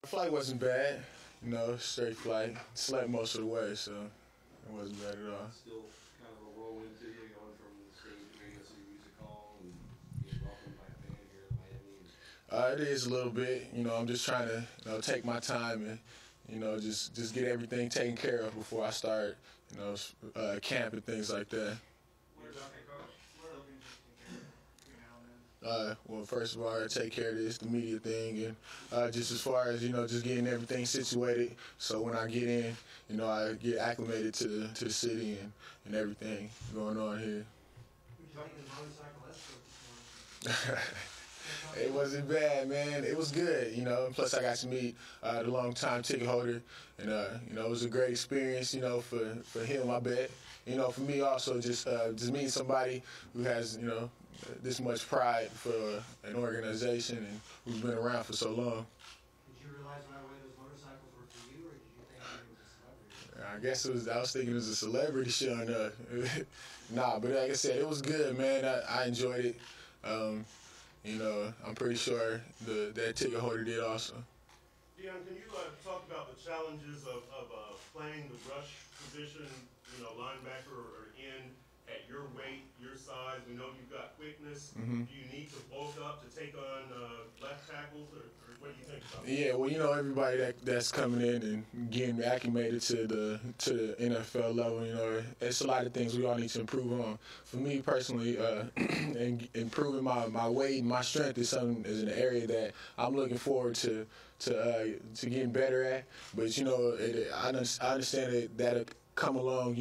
Flight wasn't bad, straight flight. Slept most of the way, so it wasn't bad at all. Still kind of a whirlwind to you, going from the stage to Radio City Music Hall and getting welcomed by a fan here in Miami. It is a little bit. I'm just trying to take my time and just get everything taken care of before I start camp and things like that. What about the coach? What are things you take care of now and then? Well, first of all, I take care of the media thing, and just as far as just getting everything situated, so when I get in, I get acclimated to the city and everything going on here. Would you like the motorcycle escort this morning? It wasn't bad, man. It was good, Plus, I got to meet the long-time ticket holder, and it was a great experience, for him, I bet. For me also, just meeting somebody who has, this much pride for an organization and who's been around for so long. Did you realize right away those motorcycles were for you, or did you think it was a celebrity? I guess I was thinking it was a celebrity showing up. Nah, but like I said, it was good, man. I enjoyed it. I'm pretty sure that ticket holder did also. Dion, can you talk about the challenges of playing the rush position, linebacker or end at your weight, your size? We know you've got quickness. Mm-hmm. Do you need to bulk up to take on left tackles, or what do you think about that? Yeah, well, everybody that's coming in and getting acclimated to the NFL level, it's a lot of things we all need to improve on. For me personally, and improving my weight and my strength is an area that I'm looking forward to getting better at. But I understand that'll come along,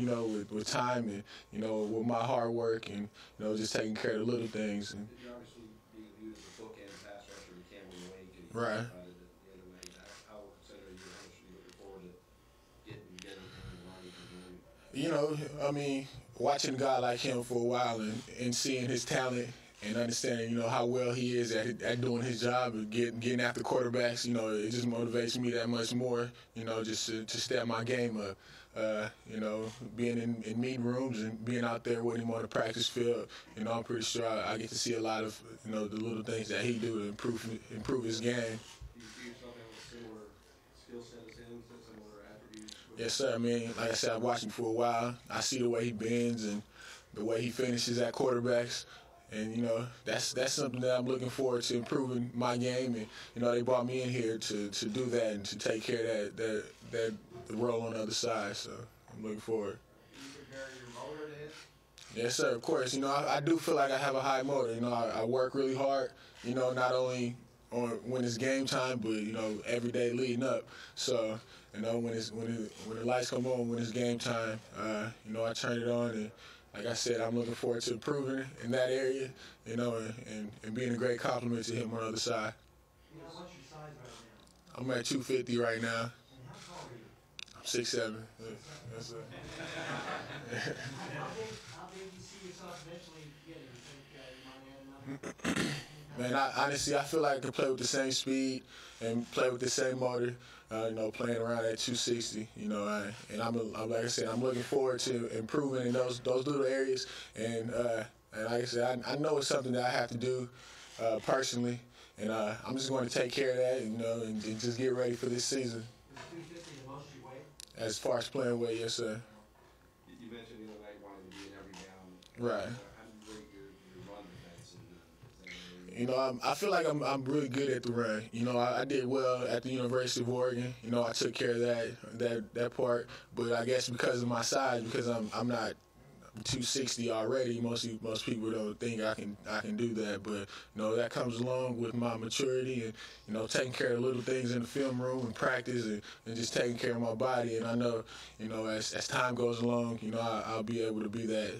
with time and with my hard work and just taking care of the little things. And You're obviously being viewed as a bookend pass rusher. You can't win away. right. The other way. How consider you? How much are you looking forward to getting Watching a guy like him for a while and seeing his talent and understanding, how well he is at doing his job and getting after quarterbacks, it just motivates me that much more, just to step my game up. Being in meeting rooms and being out there with him on the practice field, I'm pretty sure I get to see a lot of, the little things that he do to improve his game. Do you see yourself having a similar skill set as him, similar attributes? Yes, sir. I mean, like I said, I've watched him for a while. I see the way he bends and the way he finishes at quarterbacks. And, that's something that I'm looking forward to improving my game. And, they brought me in here to do that and to take care of that role on the other side. So I'm looking forward. Do you compare your motor to his? Yes, sir, of course. I do feel like I have a high motor. I work really hard, not only when it's game time, but, every day leading up. So, when the lights come on, when it's game time, I turn it on and, like I said, I'm looking forward to improving in that area, and being a great compliment to him on the other side. What's your size right now? I'm at 250 right now. And how tall are you? I'm 6'7". That's it. How big do you see yourself eventually getting? You think you might add another? Man, honestly, I feel like I can play with the same speed and play with the same motor, playing around at 260, and I'm like I said, I'm looking forward to improving in those little areas, and like I said, I know it's something that I have to do personally, and I'm just going to take care of that, and just get ready for this season. Is 250 the most you weigh? As far as playing weight, yes, sir. You mentioned the other night wanting to be in every down. Right. How do you rate your run defense? I feel like I'm really good at the run. I did well at the University of Oregon. I took care of that part. But I guess because of my size, because I'm not 260 already, most people don't think I can do that. But that comes along with my maturity and taking care of little things in the film room and practice and just taking care of my body. And I know as time goes along, I'll be able to be that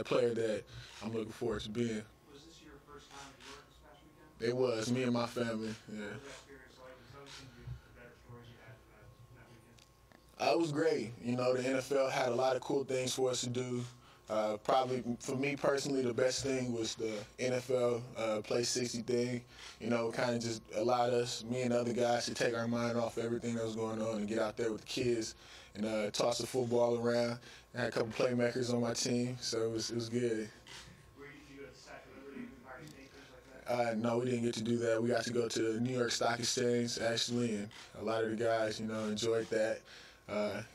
player that I'm looking forward to being. Was this your first time at work this past weekend? It was me and my family. Yeah. What was that experience like? Tell me some of the better stories you had that weekend. It was great. The NFL had a lot of cool things for us to do. Probably for me personally, the best thing was the NFL Play 60 thing. Kind of just allowed us, me and other guys, to take our mind off everything that was going on and get out there with the kids and toss the football around. I had a couple playmakers on my team, so it was good. Where did you go to Sacramento? Empire State, things like No, we didn't get to do that. We got to go to the New York Stock Exchange, actually, and a lot of the guys, enjoyed that.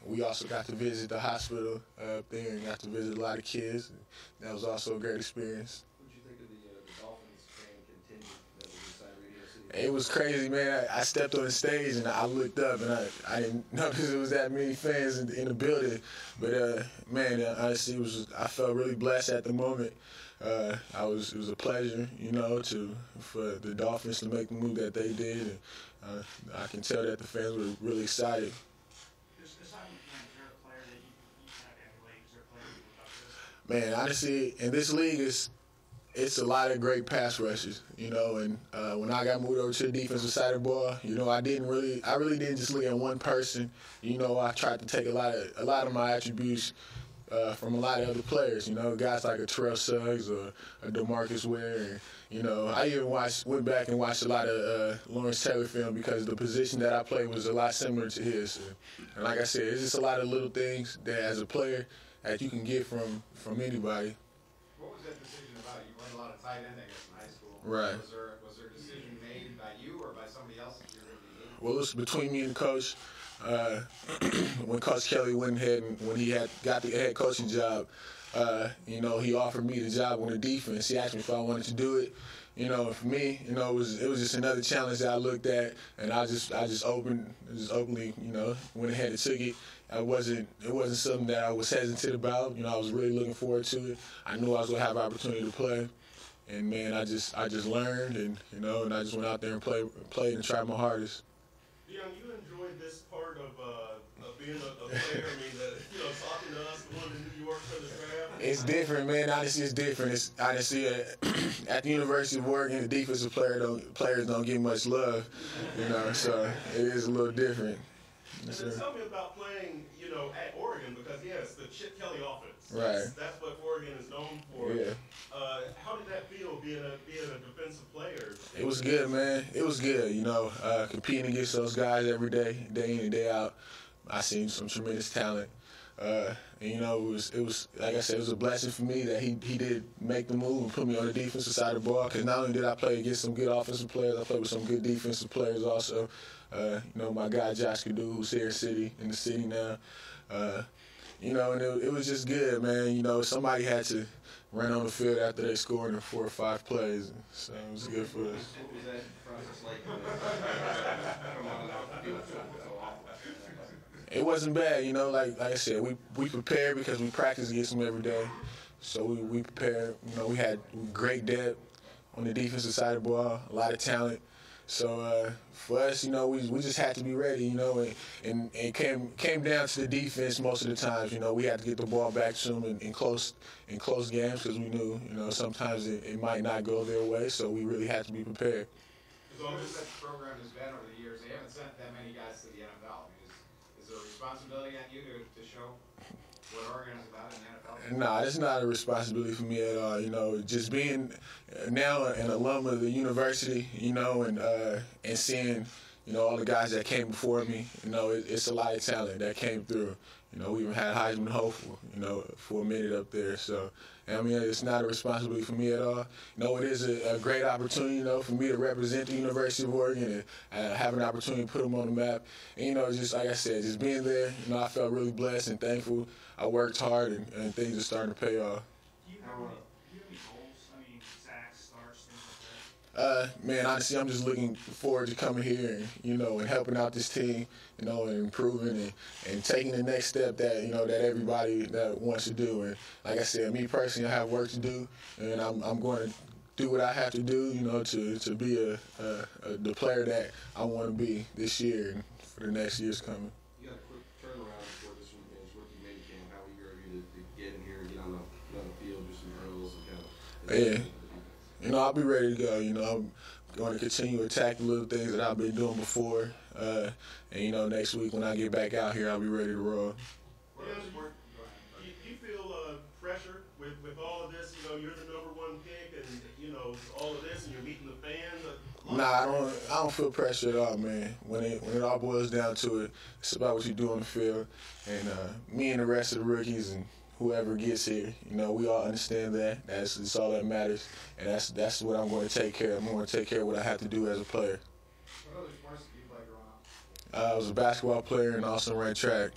We also got to visit the hospital up there and got to visit a lot of kids. That was also a great experience. What did you think of the Dolphins fan contingent that was inside Radio City? It was crazy, man. I stepped on the stage and I looked up and I didn't notice there was that many fans in the building. But man, honestly, I felt really blessed at the moment. It was a pleasure, for the Dolphins to make the move that they did. And I can tell that the fans were really excited. Aside from the is there a player that you kind of emulate? Is there a player you look up to? Man, honestly, in this league, it's a lot of great pass rushes, and when I got moved over to the defensive side of the ball, I really didn't just look at one person. I tried to take a lot of my attributes from a lot of other players, guys like a Terrell Suggs or a DeMarcus Ware. And, I even went back and watched a lot of Lawrence Taylor film because the position that I played was a lot similar to his. And like I said, it's just a lot of little things that as a player that you can get from anybody. What was that decision about? You played a lot of tight end, I guess, in high school. Right. Was there a decision made by you or by somebody else that you're going to be in? Well, it was between me and the coach. When Coach Kelly went ahead and when he had got the head coaching job, he offered me the job on the defense. He asked me if I wanted to do it. For me, it was just another challenge that I looked at, and I just openly, went ahead and took it. It wasn't something that I was hesitant about. I was really looking forward to it. I knew I was gonna have an opportunity to play, and man, I just learned, and and I just went out there and played and tried my hardest. Dion, you enjoyed this part of being a player? I mean, talking to us, going to New York for the draft? It's different, man. Honestly, it's different. It's honestly at the University of Oregon, the defensive players don't get much love, so it is a little different. And then tell me about playing, at Oregon, because yes, the Chip Kelly offense. Right. That's what Oregon is known for. Yeah. How did that feel being a defensive player? It was good, man. It was good, competing against those guys every day, day in and day out. I seen some tremendous talent. And, it was like I said, it was a blessing for me that he did make the move and put me on the defensive side of the ball, because not only did I play against some good offensive players, I played with some good defensive players also. My guy Josh Kadu, who's here in the city now. And it was just good, man. Somebody had to run on the field after they scored in 4 or 5 plays, so it was good for us. What was that process like? Come on out, do it so awful. It wasn't bad, like I said, we prepared because we practice against them every day. So we prepared, we had great depth on the defensive side of the ball, a lot of talent. So for us, we just had to be ready, and it came down to the defense most of the times. We had to get the ball back to them in close games, because we knew, sometimes it might not go their way. So we really had to be prepared. As long as that program has been over the years, they haven't sent that many guys to the NFL. Is there a responsibility on you to show what Oregon is about in the NFL? Nah, it's not a responsibility for me at all. Just being now an alum of the university, and seeing, all the guys that came before me, it's a lot of talent that came through. We even had Heisman hopeful, for a minute up there. So, it's not a responsibility for me at all. It is a great opportunity, for me to represent the University of Oregon and have an opportunity to put them on the map. And, just like I said, just being there, I felt really blessed and thankful. I worked hard, and things are starting to pay off. Do you have any goals? I mean, sacks, starts, things like that? Man, honestly, I'm just looking forward to coming here and helping out this team, and improving and taking the next step that, that everybody that wants to do. And like I said, me personally, I have work to do, and I'm going to do what I have to do, to be the player that I want to be this year and for the next years coming. You got a quick turnaround for this rookie mini camp. How eager are you to get in here and get on the field, do some drills and kind of? Yeah. I'll be ready to go. I'm going to continue to attack the little things that I've been doing before. And, next week when I get back out here, I'll be ready to roll. Do you feel pressure with all of this? You're the #1 pick, and, all of this, and you're meeting the fans. Nah, I don't feel pressure at all, man. When it all boils down to it, it's about what you do on the field. And me and the rest of the rookies and whoever gets here. You know, we all understand that. That's all that matters, and that's what I'm going to take care of. I'm going to take care of what I have to do as a player. What other sports did you play growing up? I was a basketball player and also ran track.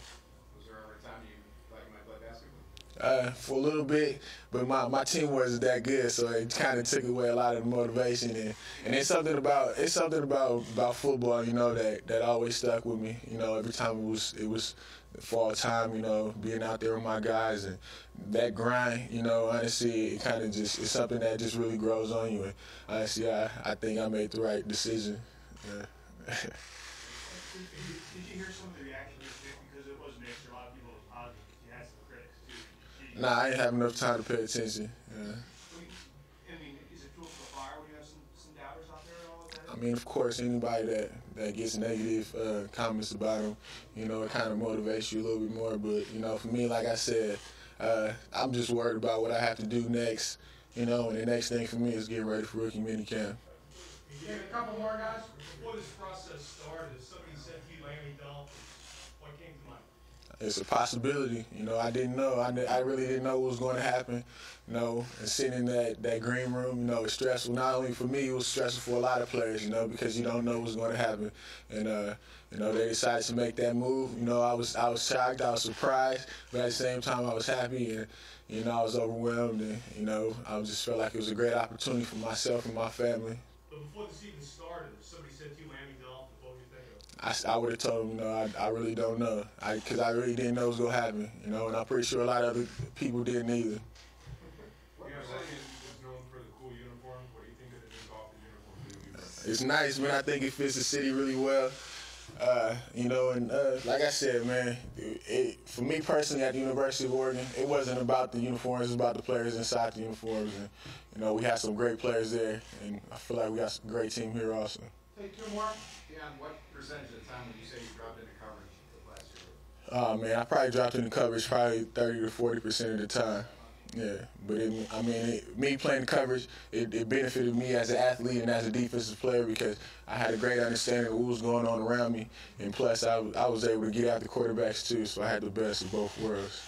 Was there ever a time you thought you might play basketball? For a little bit, but my team wasn't that good, so it kind of took away a lot of the motivation. And it's something about football, you know, that always stuck with me. You know, every time it was fall time, you know, being out there with my guys and that grind, you know, honestly, it kind of just it's something that just really grows on you. And honestly, I think I made the right decision. Yeah. Did you hear some of the reaction because it was mixed? A lot of people was positive. You had some critics too. Nah, I ain't have enough time to pay attention. Yeah. I mean, is it fuel for the fire when you have some doubters out there and all of that? I mean, of course, anybody that gets negative comments about them, you know, it kind of motivates you a little bit more. But, you know, for me, like I said, I'm just worried about what I have to do next, you know, and the next thing for me is getting ready for rookie minicamp. You take a couple more, guys? Before this process started, somebody said to you, Miami Dolphins. What came to mind? It's a possibility. You know, I didn't know. I really didn't know what was going to happen. You know, and sitting in that green room, you know, it's stressful. Not only for me, it was stressful for a lot of players, you know, because you don't know what's going to happen. And, you know, they decided to make that move. You know, I was shocked. I was surprised. But at the same time, I was happy. And, you know, I was overwhelmed. And, you know, I just felt like it was a great opportunity for myself and my family. But before the season started, somebody said to you, Miami Dolphins, what would you think of? I would have told them, you know, I really don't know. Because I really didn't know what was going to happen, you know, and I'm pretty sure a lot of other people didn't either. Is known for the cool uniform. What do you think of the new Dolphins uniform? It's nice, man. I think it fits the city really well. You know, and like I said, man, for me personally at the University of Oregon, it wasn't about the uniforms, it was about the players inside the uniforms. And, you know, we had some great players there, and I feel like we got some great team here also. Take two more. Dion, what percentage of the time would you say you dropped into coverage last year? Oh, man, I probably dropped into coverage probably 30 to 40% of the time. Yeah, but me playing coverage, it benefited me as an athlete and as a defensive player because I had a great understanding of what was going on around me, and plus I was able to get after quarterbacks too, so I had the best of both worlds.